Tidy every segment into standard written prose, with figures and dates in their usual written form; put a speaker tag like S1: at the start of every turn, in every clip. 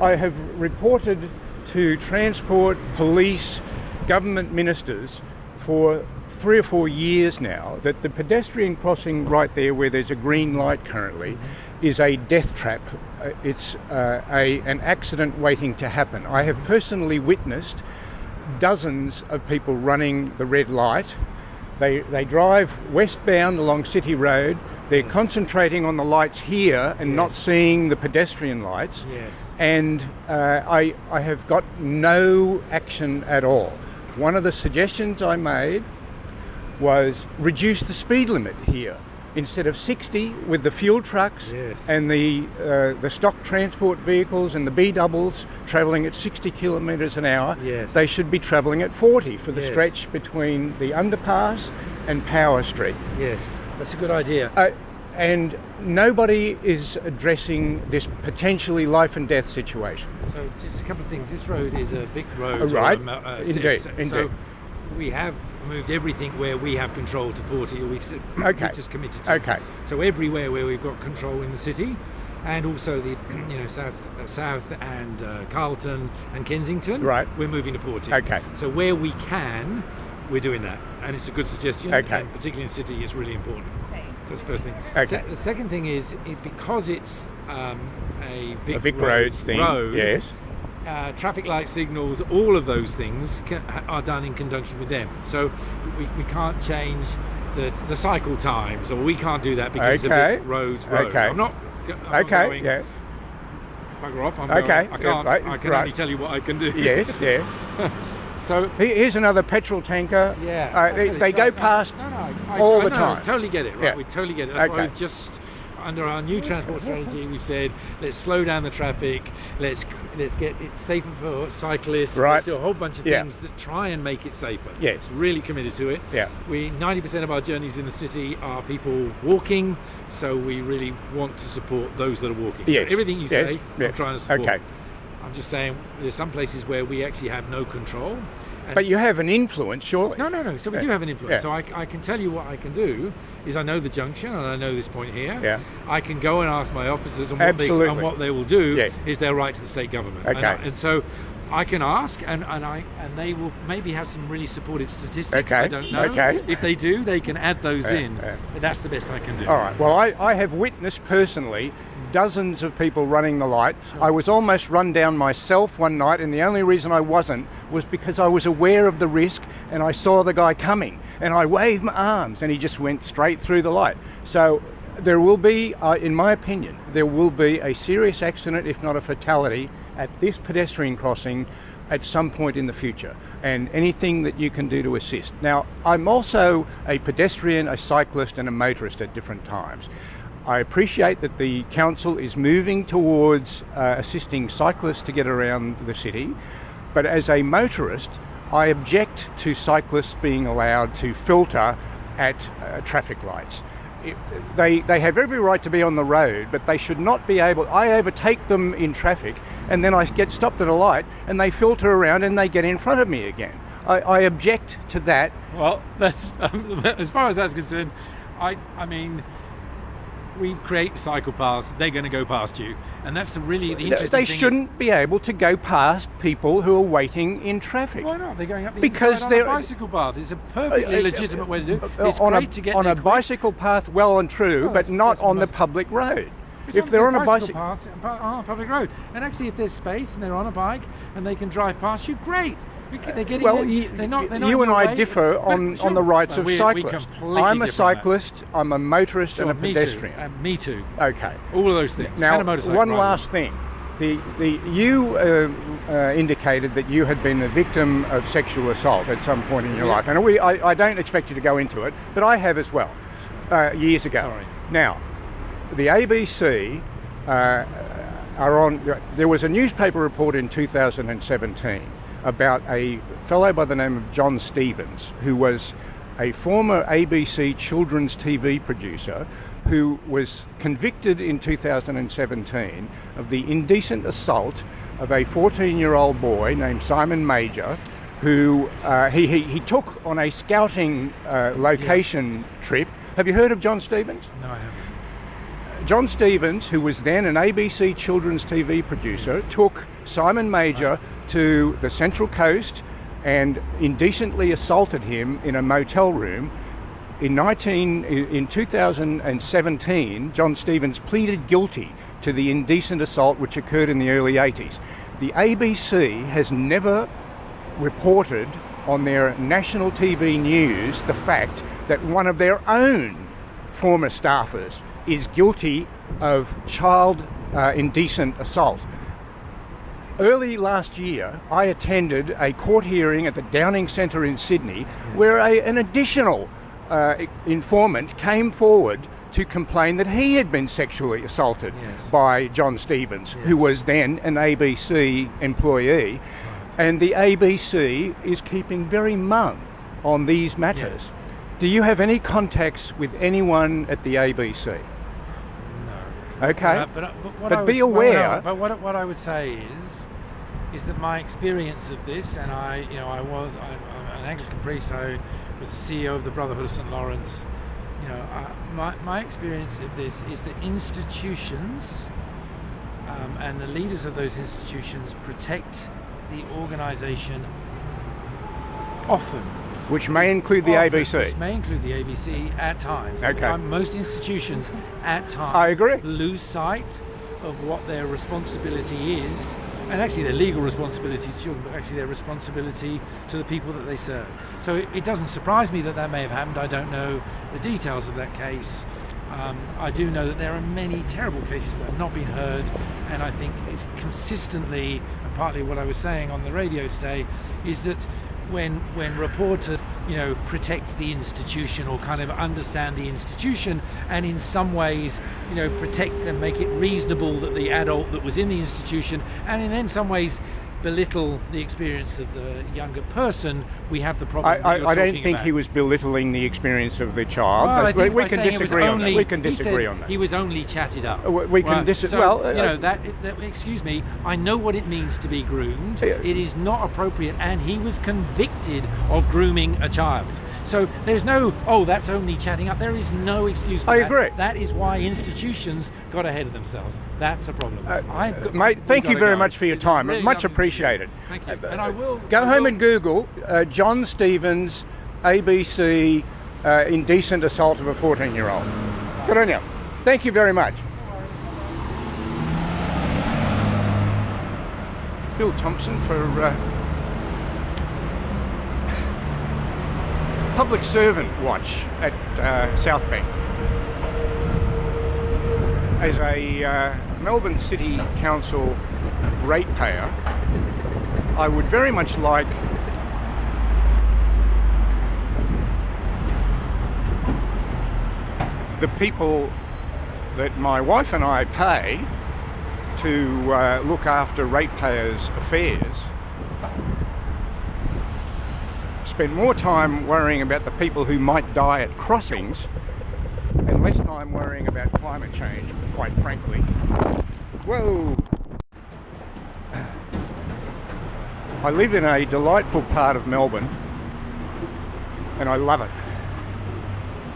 S1: I have reported to Transport, Police, government ministers for 3 or 4 years now that the pedestrian crossing right there where there's a green light currently is a death trap. It's an accident waiting to happen. I have personally witnessed dozens of people running the red light. They drive westbound along City Road. They're concentrating on the lights here and not seeing the pedestrian lights.
S2: Yes.
S1: And I have got no action at all. One of the suggestions I made was reduce the speed limit here. Instead of 60 with the fuel trucks and the stock transport vehicles and the B-doubles travelling at 60 kilometres an hour, they should be travelling at 40 for the stretch between the underpass and Power Street.
S2: Yes, that's a good idea.
S1: And nobody is addressing this potentially life and death situation.
S2: So just a couple of things. This road is a big road.
S1: Right, indeed.
S2: So we have moved everything where we have control to 40, or we've just committed to.
S1: Okay.
S2: So everywhere where we've got control in the city, and also the South and Carlton and Kensington, we're moving to 40.
S1: Okay.
S2: So where we can, we're doing that, and it's a good suggestion.
S1: Okay.
S2: And particularly in the city, it's really important. So that's the first thing.
S1: Okay.
S2: The second thing is because it's a Vic
S1: Roads thing. Yes.
S2: Traffic light signals, all of those things are done in conjunction with them. So we can't change the cycle times, or we can't do that because it's a Vic Roads road.
S1: Okay.
S2: I'm not going, bugger off. I'm going, I can't. I can only tell you what I can do.
S1: Yes.
S2: So
S1: here's another petrol tanker. They go past all the time.
S2: I totally get it. Right? We totally get it. That's why we've just, under our new transport strategy, we've said let's slow down the traffic. Let's get it safer for cyclists. Let's do a whole bunch of things that try and make it safer.
S1: Yes.
S2: Really committed to it. 90% of our journeys in the city are people walking, so we really want to support those that are walking.
S1: Yes.
S2: So everything you say, I'm trying to support.
S1: Okay.
S2: I'm just saying there's some places where we actually have no control.
S1: But you have an influence, surely?
S2: No. So we do have an influence. So I can tell you what I can do is I know the junction and I know this point here.
S1: Yeah.
S2: I can go and ask my officers, and what they will do is they'll write to the state government.
S1: Okay.
S2: And so I can ask, and they will maybe have some really supportive statistics.
S1: Okay.
S2: I don't know.
S1: Okay.
S2: If they do, they can add those in. But that's the best I can do.
S1: All right. Well, I have witnessed personally dozens of people running the light. Sure. I was almost run down myself one night, and the only reason I wasn't was because I was aware of the risk and I saw the guy coming and I waved my arms and he just went straight through the light. So there will be, in my opinion, there will be a serious accident, if not a fatality, at this pedestrian crossing at some point in the future, and anything that you can do to assist. Now, I'm also a pedestrian, a cyclist and a motorist at different times. I appreciate that the council is moving towards assisting cyclists to get around the city, but as a motorist, I object to cyclists being allowed to filter at traffic lights. They have every right to be on the road, but they should not be able... I overtake them in traffic and then I get stopped at a light and they filter around and they get in front of me again. I object to that.
S2: Well, that's as far as that's concerned, I mean... We create cycle paths, they're going to go past you. And that's the interesting thing.
S1: They shouldn't be able to go past people who are waiting in traffic.
S2: Why not? They're going up the
S1: because
S2: inside on a bicycle path. It's a perfectly legitimate way to do it. It's great to get
S1: on a bicycle path, well and true, but not on the public road.
S2: If they're on a bicycle path, on a public road. And actually, if there's space and they're on a bike and they can drive past you, great. They're getting they're not
S1: you and I differ on the rights of cyclists. I'm a cyclist, I'm a motorist and a pedestrian.
S2: Me too.
S1: Okay.
S2: All of those things.
S1: Now,
S2: and a motorcycle
S1: one
S2: rider.
S1: last thing. You indicated that you had been a victim of sexual assault at some point in your life. And I don't expect you to go into it, but I have as well, years ago.
S2: Sorry.
S1: Now, the ABC are on... There was a newspaper report in 2017 about a fellow by the name of John Stevens, who was a former ABC children's TV producer who was convicted in 2017 of the indecent assault of a 14-year-old boy named Simon Major, who he took on a scouting location trip. Have you heard of John Stevens?
S2: No, I haven't.
S1: John Stevens, who was then an ABC children's TV producer, took Simon Major to the Central Coast and indecently assaulted him in a motel room. In 2017, John Stevens pleaded guilty to the indecent assault which occurred in the early 80s. The ABC has never reported on their national TV news the fact that one of their own former staffers is guilty of child indecent assault. Early last year, I attended a court hearing at the Downing Centre in Sydney where an additional informant came forward to complain that he had been sexually assaulted by John Stevens, who was then an ABC employee. Right. And the ABC is keeping very mum on these matters. Yes. Do you have any contacts with anyone at the ABC?
S2: No.
S1: Okay. But be aware.
S2: But what I would say is that my experience of this, and I'm an Anglican priest, I was the CEO of the Brotherhood of St. Lawrence. My experience of this is that institutions and the leaders of those institutions protect the organisation often.
S1: Which may include the ABC.
S2: Which may include the ABC at times.
S1: Okay.
S2: Most institutions at times
S1: I agree.
S2: lose sight of what their responsibility is, and actually their legal responsibility to children, but actually their responsibility to the people that they serve. So it doesn't surprise me that may have happened. I don't know the details of that case. I do know that there are many terrible cases that have not been heard, and I think it's consistently, and partly what I was saying on the radio today, is that when reporters protect the institution or kind of understand the institution and in some ways protect and make it reasonable that the adult that was in the institution, and in some ways belittle the experience of the younger person, we have the problem.
S1: I don't think he was belittling the experience of the child.
S2: Well,
S1: we can disagree on that. We can disagree on that.
S2: He was only chatted up.
S1: We can disagree. So,
S2: that excuse me, I know what it means to be groomed. It is not appropriate, and he was convicted of grooming a child. So there's no, that's only chatting up. There is no excuse for that.
S1: I agree.
S2: That is why institutions got ahead of themselves. That's a problem.
S1: Mate, thank you very much for your time. Really much appreciated.
S2: Thank you. And I will
S1: go home and Google John Stevens, ABC, indecent assault of a 14-year-old. Good on you. Thank you very much. Bill Thompson for Public Servant Watch at Southbank. As a Melbourne City Council ratepayer, I would very much like the people that my wife and I pay to look after ratepayers' affairs spend more time worrying about the people who might die at crossings and less time worrying about climate change, quite frankly. Whoa! I live in a delightful part of Melbourne and I love it.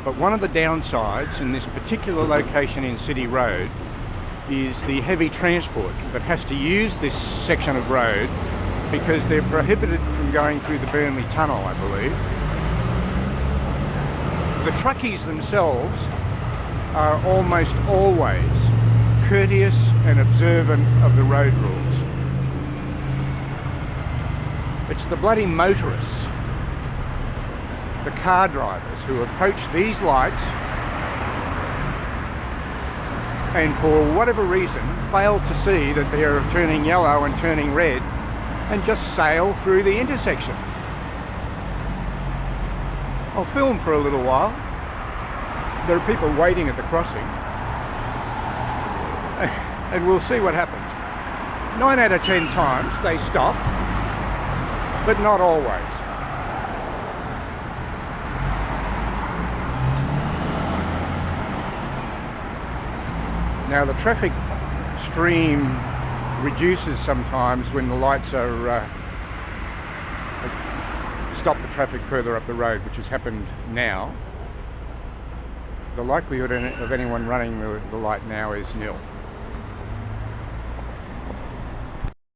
S1: But one of the downsides in this particular location in City Road is the heavy transport that has to use this section of road because they're prohibited from going through the Burnley Tunnel, I believe. The truckies themselves are almost always courteous and observant of the road rules. It's the bloody motorists, the car drivers who approach these lights and for whatever reason fail to see that they are turning yellow and turning red and just sail through the intersection. I'll film for a little while. There are people waiting at the crossing and we'll see what happens. 9 out of 10 times they stop, but not always. Now the traffic stream reduces sometimes when the lights are stop the traffic further up the road, which has happened now. the likelihood of anyone running the light now is nil.